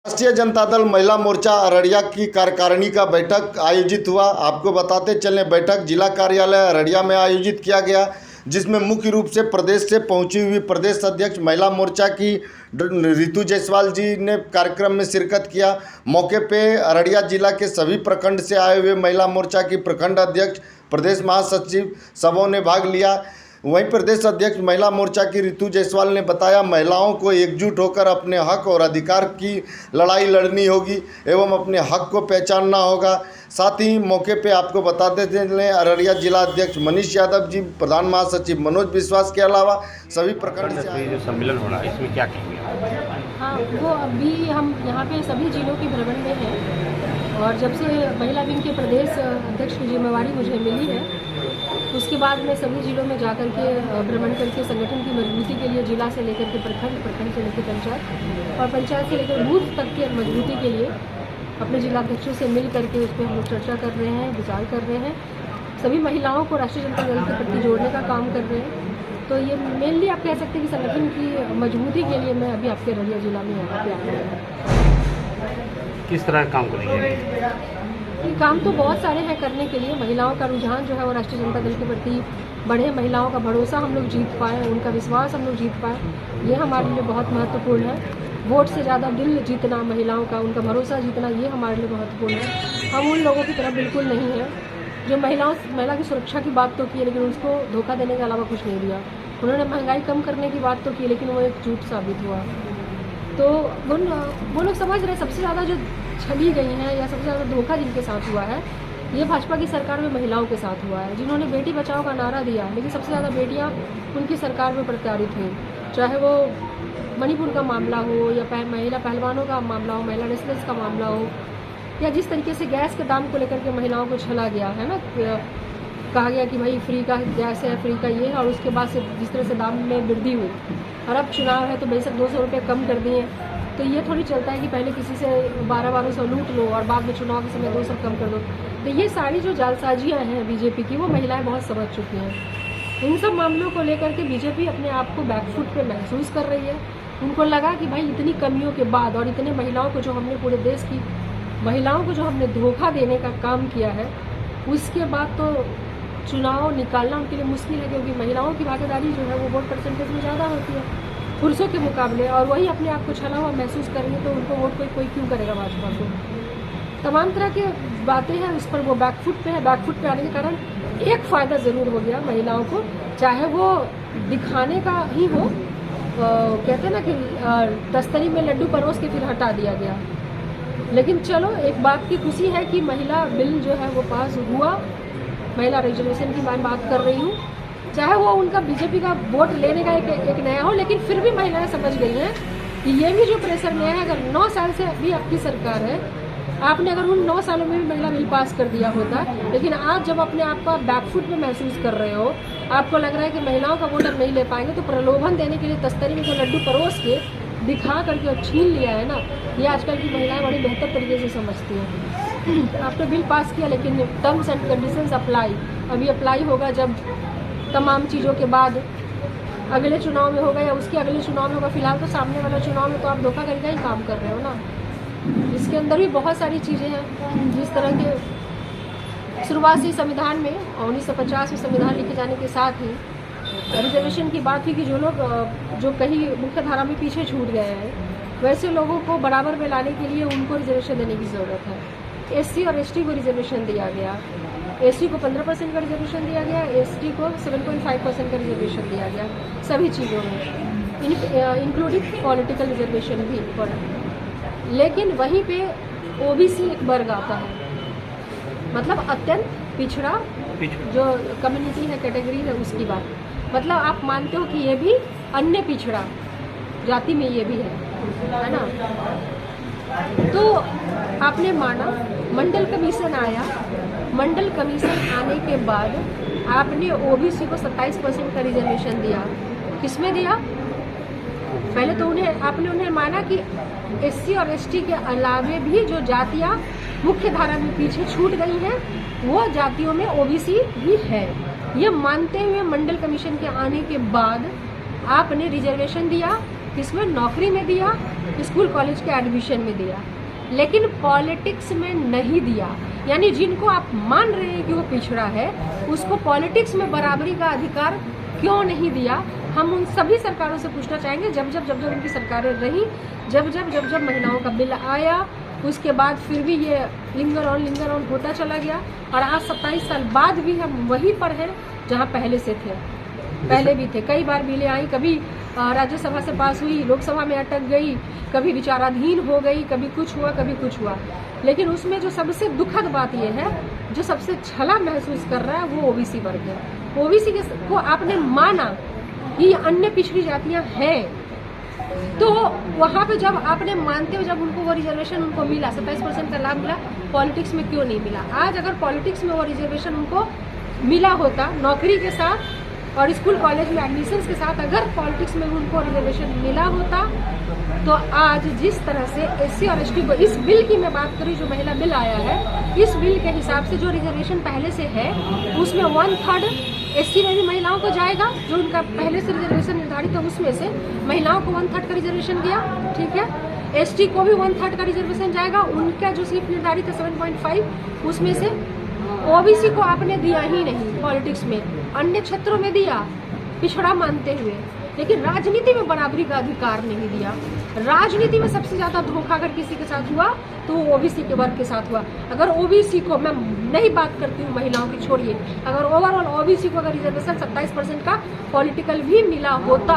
राष्ट्रीय जनता दल महिला मोर्चा अररिया की कार्यकारिणी का बैठक आयोजित हुआ। आपको बताते चलें, बैठक जिला कार्यालय अररिया में आयोजित किया गया, जिसमें मुख्य रूप से प्रदेश से पहुंची हुई प्रदेश अध्यक्ष महिला मोर्चा की रितु जायसवाल जी ने कार्यक्रम में शिरकत किया। मौके पे अररिया जिला के सभी प्रखंड से आए हुए महिला मोर्चा की प्रखंड अध्यक्ष, प्रदेश महासचिव सबों ने भाग लिया। वहीं प्रदेश अध्यक्ष महिला मोर्चा की रितु जायसवाल ने बताया, महिलाओं को एकजुट होकर अपने हक और अधिकार की लड़ाई लड़नी होगी एवं अपने हक को पहचानना होगा। साथ ही मौके पे आपको बताते थे अररिया जिला अध्यक्ष मनीष यादव जी, प्रधान महासचिव मनोज विश्वास के अलावा सभी प्रखंड से जो सम्मेलन हो रहा है इसमें क्या कहेंगे? हाँ, वो अभी हम यहाँ पे सभी जिलों के भ्रमण में हैं और जब से महिला विंग के प्रदेश अध्यक्ष की जिम्मेवारी मुझे मिली है, उसके बाद मैं सभी जिलों में जाकर के भ्रमण करके संगठन की मजबूती के लिए जिला से लेकर के प्रखंड, प्रखंड से लेकर पंचायत और पंचायत से लेकर बूथ तक की मजबूती के लिए अपने जिलाध्यक्षों से मिल करके उस पर हम लोग चर्चा कर रहे हैं, विचार कर रहे हैं। सभी महिलाओं को राष्ट्रीय जनता दल के प्रति जोड़ने का काम कर रहे हैं। तो ये मेनली आप कह सकते हैं कि संगठन की मजबूती के लिए मैं अभी आपके अररिया जिला में यहाँ पे आ रहा हूँ। किस तरह का काम करेंगे? ये काम तो बहुत सारे हैं करने के लिए। महिलाओं का रुझान जो है वो राष्ट्रीय जनता दल के प्रति बढ़े, महिलाओं का भरोसा हम लोग जीत पाए, उनका विश्वास हम लोग जीत पाए, ये हमारे लिए बहुत महत्वपूर्ण है। वोट से ज़्यादा दिल जीतना महिलाओं का, उनका भरोसा जीतना, ये हमारे लिए महत्वपूर्ण है। हम उन लोगों की तरफ बिल्कुल नहीं है जो महिला की सुरक्षा की बात तो की लेकिन उसको धोखा देने के अलावा कुछ नहीं दिया। उन्होंने महंगाई कम करने की बात तो की लेकिन वो एक झूठ साबित हुआ। तो वो लोग समझ रहे सबसे ज़्यादा जो छली गई हैं या सबसे ज़्यादा धोखा जिनके साथ हुआ है, ये भाजपा की सरकार में महिलाओं के साथ हुआ है, जिन्होंने बेटी बचाओ का नारा दिया लेकिन सबसे ज़्यादा बेटियां उनकी सरकार में प्रत्यारित हुई। चाहे वो मणिपुर का मामला हो या महिला पहलवानों का मामला हो, महिला रेसलर्स का मामला हो, या जिस तरीके से गैस के दाम को लेकर के महिलाओं को छला गया है ना, कहा गया कि भाई फ्री का गैस है, फ्री का ये है, और उसके बाद से जिस तरह से दाम में वृद्धि हुई और अब चुनाव है तो बेशक 200 रुपये कम कर दिए। तो ये थोड़ी चलता है कि पहले किसी से 1200 लूट लो और बाद में चुनाव के समय 200 कम कर दो। तो ये सारी जो जालसाजियाँ हैं बीजेपी की, वो महिलाएं बहुत समझ चुकी हैं। इन सब मामलों को लेकर के बीजेपी अपने आप को बैकफुट पे महसूस कर रही है। उनको लगा कि भाई इतनी कमियों के बाद और इतने महिलाओं को जो हमने पूरे देश की महिलाओं को जो हमने धोखा देने का काम किया है, उसके बाद तो चुनाव निकालना उनके लिए मुश्किल है, क्योंकि महिलाओं की भागीदारी जो है वो वोट परसेंटेज में ज़्यादा होती है पुरुषों के मुकाबले, और वही अपने आप को छला हुआ महसूस करेंगे तो उनको वोट कोई क्यों करेगा भाजपा को। तमाम तरह की बातें हैं, उस पर वो बैकफुट पे है। बैकफुट पे आने के कारण एक फ़ायदा ज़रूर हो गया महिलाओं को, चाहे वो दिखाने का ही हो, कहते हैं ना कि तस्तरी में लड्डू परोस के फिर हटा दिया गया। लेकिन चलो, एक बात की खुशी है कि महिला बिल जो है वो पास हुआ। महिला रिजर्वेशन की मैं बात कर रही हूँ, चाहे वो उनका बीजेपी का वोट लेने का एक नया हो, लेकिन फिर भी महिलाएं समझ गई हैं कि ये भी जो प्रेशर में है, अगर 9 साल से अभी आपकी सरकार है, आपने अगर उन 9 सालों में भी महिला बिल पास कर दिया होता, लेकिन आज जब अपने आप को बैकफुट में महसूस कर रहे हो, आपको लग रहा है कि महिलाओं का वोट अब नहीं ले पाएंगे, तो प्रलोभन देने के लिए तस्तरी में जो लड्डू परोस के दिखा करके और छीन लिया है ना, ये आजकल की महिलाएं बड़ी बेहतर तरीके से समझती हैं। आपने बिल पास किया लेकिन टर्म्स एंड कंडीशंस अप्लाई, अभी अप्लाई होगा जब तमाम चीज़ों के बाद अगले चुनाव में होगा या उसके अगले चुनाव में होगा। फिलहाल तो सामने वाला चुनाव में तो आप धोखा करके ही काम कर रहे हो ना। इसके अंदर भी बहुत सारी चीज़ें हैं। जिस तरह के शुरुआत से संविधान में 1950 में संविधान लिखे जाने के साथ ही रिजर्वेशन की बात हुई कि जो लोग जो कहीं मुख्य धारा में पीछे छूट गए हैं, वैसे लोगों को बराबर में लाने के लिए उनको रिजर्वेशन देने की ज़रूरत है। SC और ST को रिजर्वेशन दिया गया, SC को 15% का रिजर्वेशन दिया गया, ST को 7.5% का रिजर्वेशन दिया गया सभी चीज़ों में, इंक्लूडिंग पॉलिटिकल रिजर्वेशन भी। लेकिन वहीं पे OBC एक वर्ग आता है, मतलब अत्यंत पिछड़ा जो कम्युनिटी है, कैटेगरी है, उसकी बात। मतलब आप मानते हो कि ये भी अन्य पिछड़ा जाति में ये भी है ना। तो आपने माना, मंडल कमीशन आया, मंडल कमीशन आने के बाद आपने OBC को 27% का रिजर्वेशन दिया। किसमें दिया? पहले तो आपने उन्हें माना कि SC और ST के अलावे भी जो जातियाँ मुख्य धारा में पीछे छूट गई हैं, वो जातियों में OBC भी है। ये मानते हुए मंडल कमीशन के आने के बाद आपने रिजर्वेशन दिया, किसमें? नौकरी में दिया स्कूल कॉलेज के एडमिशन में दिया, लेकिन पॉलिटिक्स में नहीं दिया। यानी जिनको आप मान रहे हैं कि वो पिछड़ा है, उसको पॉलिटिक्स में बराबरी का अधिकार क्यों नहीं दिया? हम उन सभी सरकारों से पूछना चाहेंगे, जब जब उनकी सरकारें रही, जब जब महिलाओं का बिल आया, उसके बाद फिर भी ये लिंगर ऑन होता चला गया, और आज 27 साल बाद भी हम वहीं पर हैं जहां पहले से थे। पहले भी थे, कई बार बिलें आई, कभी राज्यसभा से पास हुई, लोकसभा में अटक गई, कभी विचाराधीन हो गई, कभी कुछ हुआ, लेकिन उसमें जो सबसे दुखद बात यह है, जो सबसे छला महसूस कर रहा है वो ओबीसी वर्ग है। ओबीसी को आपने माना कि अन्य पिछड़ी जातियां हैं, तो वहाँ पे जब आपने मानते हो, जब उनको वो रिजर्वेशन उनको मिला, 27% का लाभ मिला, पॉलिटिक्स में क्यों नहीं मिला? आज अगर पॉलिटिक्स में वो रिजर्वेशन उनको मिला होता, नौकरी के साथ और स्कूल कॉलेज में एडमिशन्स के साथ अगर पॉलिटिक्स में उनको रिजर्वेशन मिला होता, तो आज जिस तरह से एससी और एसटी को, इस बिल की मैं बात करूँ जो महिला बिल आया है, इस बिल के हिसाब से जो रिजर्वेशन पहले से है उसमें 1/3 एससी में भी महिलाओं को जाएगा, जो उनका पहले से रिजर्वेशन निर्धारित है उसमें से महिलाओं को 1/3 का रिजर्वेशन दिया, ठीक है। एसटी को भी 1/3 का रिजर्वेशन जाएगा, उनका जो सीट निर्धारित है 7.5 उसमें से। ओबीसी को आपने दिया ही नहीं पॉलिटिक्स में, अन्य क्षेत्रों में दिया पिछड़ा मानते हुए, लेकिन राजनीति में बराबरी का अधिकार नहीं दिया। राजनीति में सबसे ज्यादा धोखा अगर किसी के साथ हुआ तो वो ओबीसी के वर्ग के साथ हुआ। अगर ओबीसी को, मैं नहीं बात करती हूँ महिलाओं की, छोड़िए, अगर ओवरऑल ओबीसी को अगर रिजर्वेशन 27% का पॉलिटिकल भी मिला होता,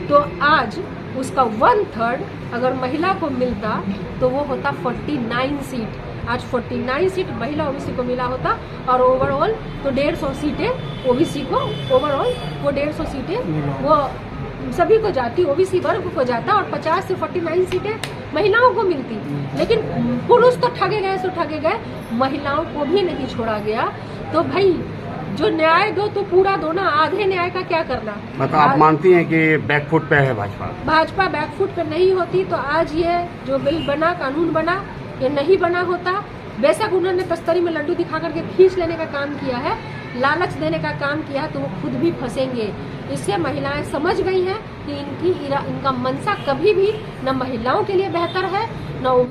तो आज उसका 1/3 अगर महिला को मिलता तो वो होता 49 सीट। आज 49 सीट महिला ओबीसी को मिला होता, और ओवरऑल तो 150 सीटें ओबीसी को, ओवरऑल वो 150 सीटें वो सभी को जाती, ओबीसी वर्ग को जाता, और 50 से 49 सीटें महिलाओं को मिलती। लेकिन पुरुष तो ठगे गए, महिलाओं को भी नहीं छोड़ा गया। तो भाई जो न्याय दो तो पूरा दो ना, आधे न्याय का क्या करना? मतलब आप मानती हैं कि बैकफुट पे है भाजपा बैकफुट पे नहीं होती तो आज ये जो बिल बना, कानून बना, ये नहीं बना होता। बेशक उन्होंने तस्तरी में लड्डू दिखा करके खींच लेने का काम किया है, लालच देने का काम किया है, तो वो खुद भी फंसेंगे। इससे महिलाएं समझ गई हैं कि इनका मंशा कभी भी न महिलाओं के लिए बेहतर है, न